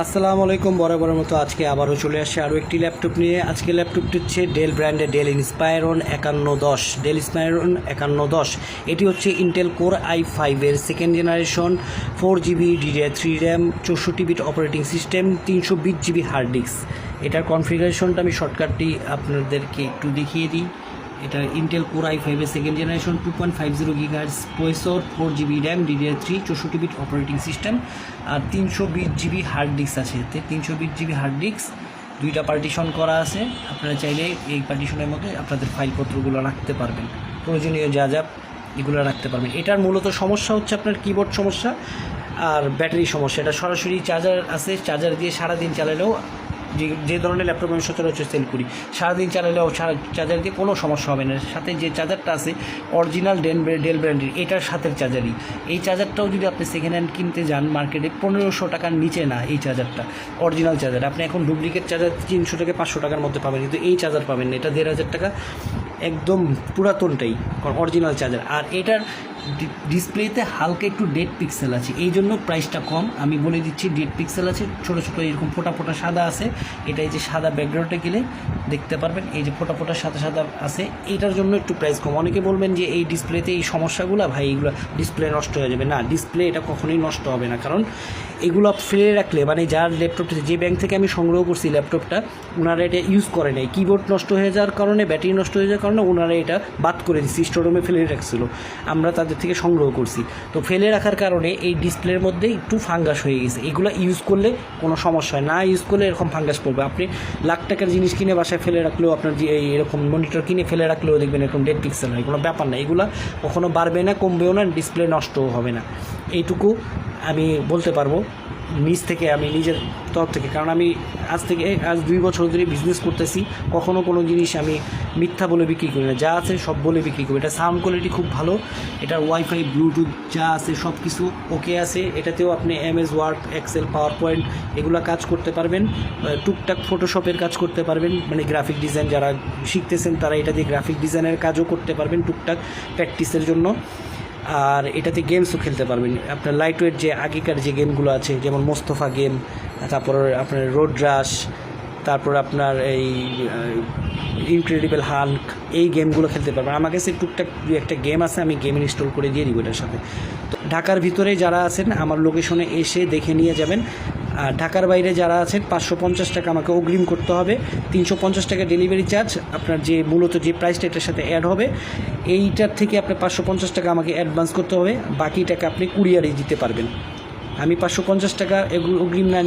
আসসালামু আলাইকুম। বরাবরের মতো আজকে আবারও চলে আসছে আরও একটি ল্যাপটপ নিয়ে। আজকে ল্যাপটপটি হচ্ছে ডেল ব্র্যান্ডের ডেল ইন্সপায়রন 5110। ডেল ইন্সপায়রন 5110 এটি হচ্ছে ইন্টেল কোর i5-এর second generation, 4GB DDR3 RAM, 64 bit operating system, 320 GB hard disk. এটার কনফিগারেশনটা আমি শর্টকাটটি আপনাদেরকে একটু দেখিয়ে দিই। এটা ইন্টেল কোর i5-এর second generation, 2.50 GHz processor, 4GB RAM, DDR3, 64 bit operating system আর 320 GB হার্ড ডিস্ক আছে। এতে 320 GB হার্ড ডিস্ক, দুইটা পার্টিশন করা আছে। আপনারা চাইলে এই পার্টিশনের মধ্যে আপনাদের ফাইলপত্রগুলো রাখতে পারবেন, প্রয়োজনীয় যা এগুলো রাখতে পারবেন। এটার মূলত সমস্যা হচ্ছে আপনার কিবোর্ড সমস্যা আর ব্যাটারি সমস্যা। এটা সরাসরি চার্জার আছে, চার্জার দিয়ে সারাদিন চালালেও, যে ধরনের ল্যাপটপ আমি সচরাচর সেল করি, সারাদিন চালালেও চার্জার দিয়ে কোনো সমস্যা হবে না। সাথে যে চার্জারটা আছে অরিজিনাল ডেল ব্র্যান্ডের, এটার সাথে চার্জারই। এই চার্জারটাও যদি আপনি সেকেন্ড হ্যান্ড কিনতে যান মার্কেটে 1500 টাকার নিচে না এই চার্জারটা, অরিজিনাল চার্জার। আপনি এখন ডুপ্লিকেট চার্জার 300 থেকে 500 টাকার মধ্যে পাবেন, কিন্তু এই চার্জার পাবেন না। এটা 1500 টাকা, একদম পুরাতনটাই অরিজিনাল চার্জার। আর এটার ডিসপ্লেতে হালকা একটু ডেড পিক্সেল আছে, এই জন্য প্রাইসটা কম। আমি বলে দিচ্ছি, ডেড পিক্সেল আছে, ছোটো ছোটো এরকম ফোটা ফোটা সাদা আছে। এটা এই যে সাদা ব্যাকগ্রাউন্ডে গেলে দেখতে পারবেন, এই যে ফোটা ফোটা সাদা সাদা আছে, এটার জন্য একটু প্রাইস কম। অনেকে বলবেন যে এই ডিসপ্লেতে এই সমস্যাগুলো, ভাই এগুলো ডিসপ্লে নষ্ট হয়ে যাবে। না, ডিসপ্লে এটা কখনোই নষ্ট হবে না, কারণ এগুলো ফেলে রাখলে, মানে যার ল্যাপটপটা, যে ব্যাংক থেকে আমি সংগ্রহ করছি ল্যাপটপটা, ওনারা এটা ইউজ করে নাই। কিবোর্ড নষ্ট হয়ে যাওয়ার কারণে, ব্যাটারি নষ্ট হয়ে যাওয়ার কারণে ওনারা এটা বাদ করে দিচ্ছে, স্টোররুমে ফেলে রাখছিল, আমরা তাদের থেকে সংগ্রহ করছি। তো ফেলে রাখার কারণে এই ডিসপ্লের মধ্যে একটু ফাঙ্গাস হয়ে গেছে। এগুলো ইউজ করলে কোনো সমস্যা হয় না, ইউজ করলে এরকম ফাঙ্গাস পড়বে। আপনি লাখ টাকার জিনিস কিনে বাসায় ফেলে রাখলেও, আপনার যে এরকম মনিটর কিনে ফেলে রাখলেও দেখবেন এরকম ডেড পিক্সেল হয়, কোনো ব্যাপার না। এগুলো কখনো বাড়বে না, কমবেও না, ডিসপ্লে নষ্টও হবে না। এইটুকু আমি বলতে পারবো নিজ থেকে, আমি নিজের তরফ থেকে। কারণ আমি আজ 2 বছর ধরে বিজনেস করতেছি, কখনো কোনো জিনিস আমি মিথ্যা বলে বিক্রি করি না, যা আছে সব বলে বিক্রি করি। এটা সাউন্ড কোয়ালিটি খুব ভালো, এটার ওয়াইফাই, ব্লুটুথ যা আছে সব কিছু ওকে আছে। এটাতেও আপনি MS Word, Excel, PowerPoint এগুলো কাজ করতে পারবেন। টুকটাক ফটোশপের কাজ করতে পারবেন, মানে গ্রাফিক ডিজাইন যারা শিখতেছেন তারা এটা দিয়ে গ্রাফিক ডিজাইনের কাজও করতে পারবেন টুকটাক প্র্যাকটিসের জন্য। আর এটাতে গেমসও খেলতে পারবেন। আপনার লাইট ওয়েট যে আগেকার যে গেমগুলো আছে, যেমন মোস্তফা গেম, তারপর আপনার রোড রাশ, তারপর আপনার এই ইনক্রেডিবল হাল্ক, এই গেমগুলো খেলতে পারবেন। আমার কাছে টুকটাক একটা গেম আছে, আমি গেম ইনস্টল করে দিয়ে দিব এটার সাথে। তো ঢাকার ভিতরে যারা আছেন আমার লোকেশনে এসে দেখে নিয়ে যাবেন। আর ঢাকার বাইরে যারা আছেন 550 টাকা আমাকে অগ্রিম করতে হবে, 350 টাকা ডেলিভারি চার্জ। আপনার যে মূলত যে প্রাইসটা এটার সাথে অ্যাড হবে, এইটার থেকে আপনার 550 টাকা আমাকে অ্যাডভান্স করতে হবে, বাকি টাকা আপনি কুরিয়ারে দিতে পারবেন। আমি 550 টাকা অগ্রিম না